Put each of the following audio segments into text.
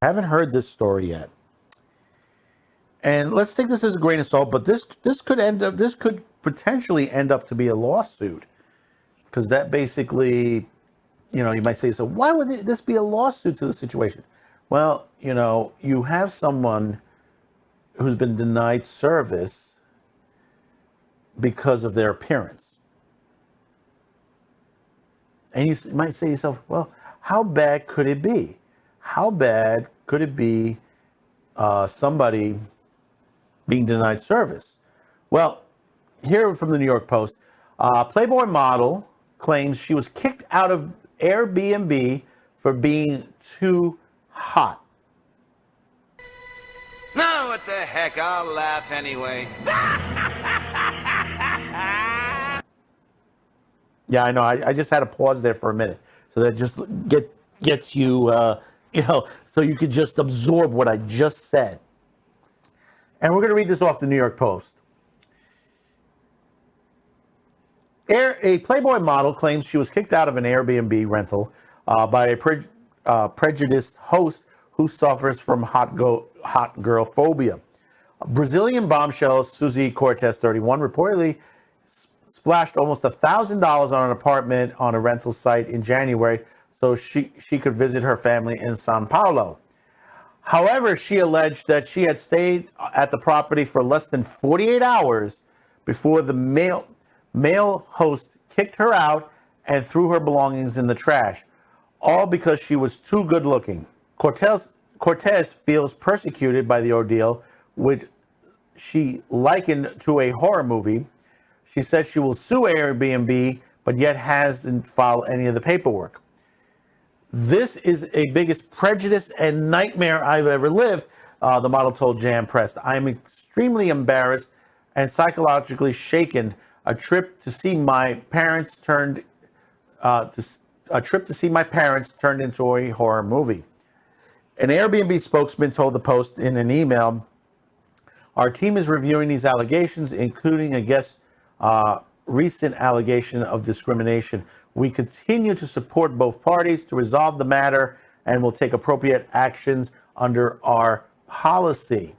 haven't heard this story yet. And let's take this as a grain of salt, but this could potentially end up to be a lawsuit, because that basically, you might say, so why would this be a lawsuit to the situation? Well, you have someone who's been denied service because of their appearance. And you might say to yourself, well, how bad could it be? How bad could it be somebody being denied service? Well, here from the New York Post, Playboy model claims she was kicked out of Airbnb for being too hot. No, what the heck, I'll laugh anyway. Yeah, I know. I just had to pause there for a minute, so that just gets you, so you could just absorb what I just said. And we're going to read this off the New York Post. A Playboy model claims she was kicked out of an Airbnb rental by a prejudiced host who suffers from hot girl phobia. Brazilian bombshell Suzy Cortez, 31, reportedly splashed almost $1,000 on an apartment on a rental site in January so she could visit her family in Sao Paulo. However, she alleged that she had stayed at the property for less than 48 hours before the male host kicked her out and threw her belongings in the trash, all because she was too good looking. Cortez feels persecuted by the ordeal, which she likened to a horror movie. She said she will sue Airbnb, but yet hasn't filed any of the paperwork. This is a biggest prejudice and nightmare I've ever lived, the model told Jam Press. I am extremely embarrassed and psychologically shaken. A trip to see my parents turned into a horror movie. An Airbnb spokesman told the Post in an email, "Our team is reviewing these allegations, including a recent allegation of discrimination. We continue to support both parties to resolve the matter and will take appropriate actions under our policy."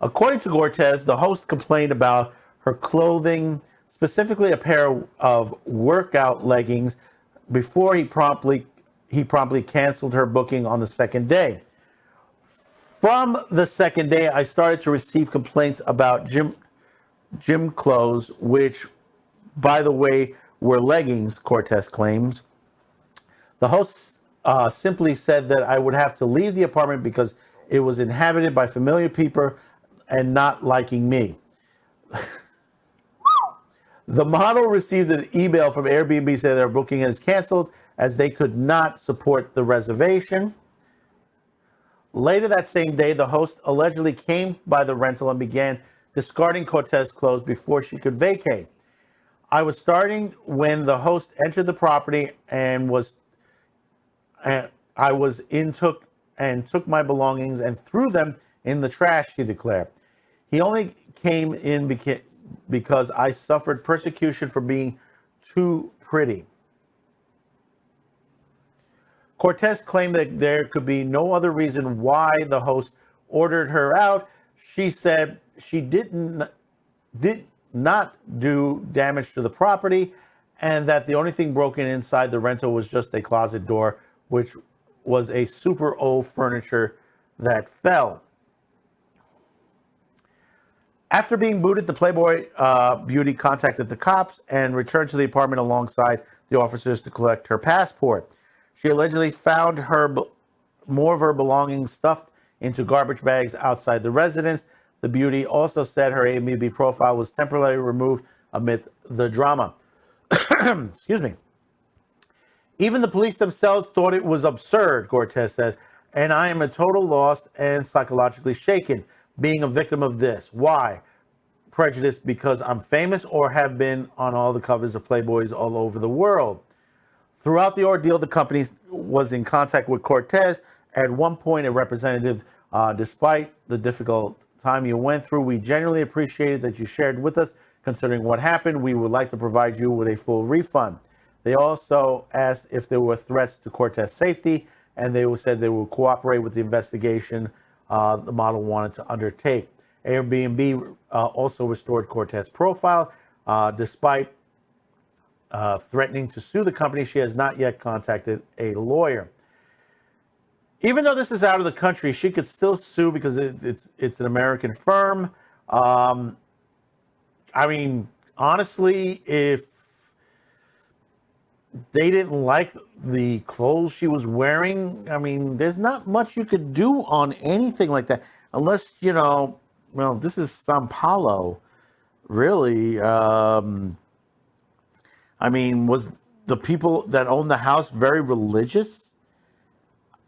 According to Cortez, the host complained about her clothing, specifically a pair of workout leggings, before he promptly canceled her booking on the second day. From the second day, I started to receive complaints about gym clothes, which, by the way, were leggings, Cortez claims. The host simply said that I would have to leave the apartment because it was inhabited by familiar people and not liking me. The model received an email from Airbnb saying their booking is canceled as they could not support the reservation. Later that same day, the host allegedly came by the rental and began discarding Cortez's clothes before she could vacate. I was starting when the host entered the property took my belongings and threw them in the trash, she declared. He only came in because I suffered persecution for being too pretty. Cortez claimed that there could be no other reason why the host ordered her out. She said she did not do damage to the property and that the only thing broken inside the rental was just a closet door, which was a super old furniture that fell. After being booted, the Playboy beauty contacted the cops and returned to the apartment alongside the officers to collect her passport. She allegedly found more of her belongings stuffed into garbage bags outside the residence. The beauty also said her Airbnb profile was temporarily removed amid the drama. Excuse me. Even the police themselves thought it was absurd, Cortez says, and I am a total loss and psychologically shaken being a victim of this. Why? Prejudice because I'm famous or have been on all the covers of Playboys all over the world. Throughout the ordeal, the company was in contact with Cortez. At one point, a representative, despite the difficult time you went through, we genuinely appreciated that you shared with us. Considering what happened, we would like to provide you with a full refund. They also asked if there were threats to Cortez's safety and they said they will cooperate with the investigation the model wanted to undertake. Airbnb also restored Cortez's profile, despite threatening to sue the company. She has not yet contacted a lawyer. Even though this is out of the country, she could still sue because it's an American firm. I mean, honestly, if they didn't like the clothes she was wearing, I mean, there's not much you could do on anything like that. Unless, well, this is Sao Paulo, really. I mean, was the people that owned the house very religious?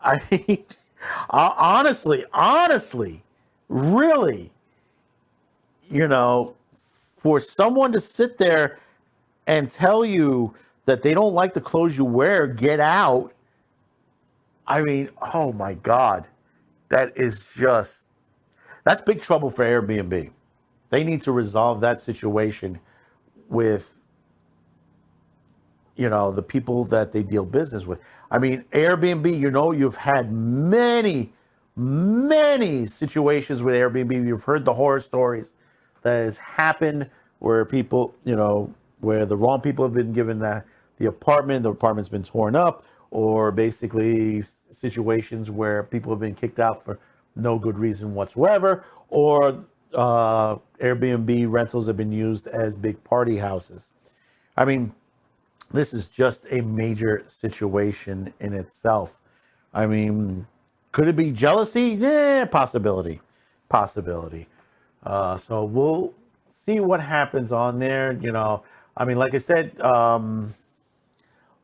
I mean, honestly, really, for someone to sit there and tell you that they don't like the clothes you wear, get out. I mean, oh my God, that's big trouble for Airbnb. They need to resolve that situation with, the people that they deal business with. I mean, Airbnb, you've had many situations with Airbnb. You've heard the horror stories that has happened where people, where the wrong people have been given the apartment's been torn up, or basically situations where people have been kicked out for no good reason whatsoever, or Airbnb rentals have been used as big party houses. I mean, this is just a major situation in itself. I mean, could it be jealousy? Yeah, possibility. So we'll see what happens on there. I mean, like I said,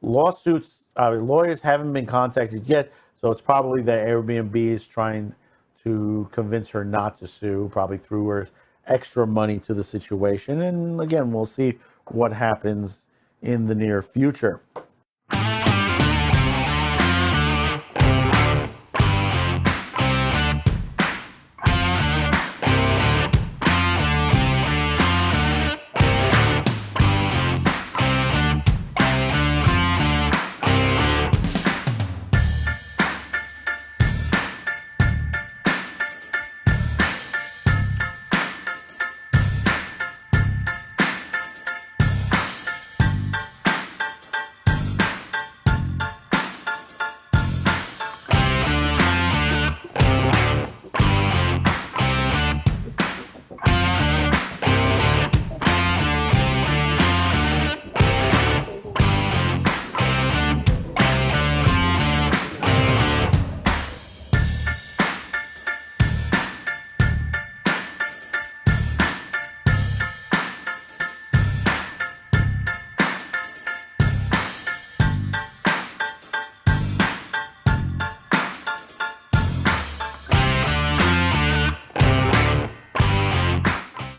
lawyers haven't been contacted yet, so it's probably that Airbnb is trying to convince her not to sue, probably threw her extra money to the situation. And again, we'll see what happens in the near future.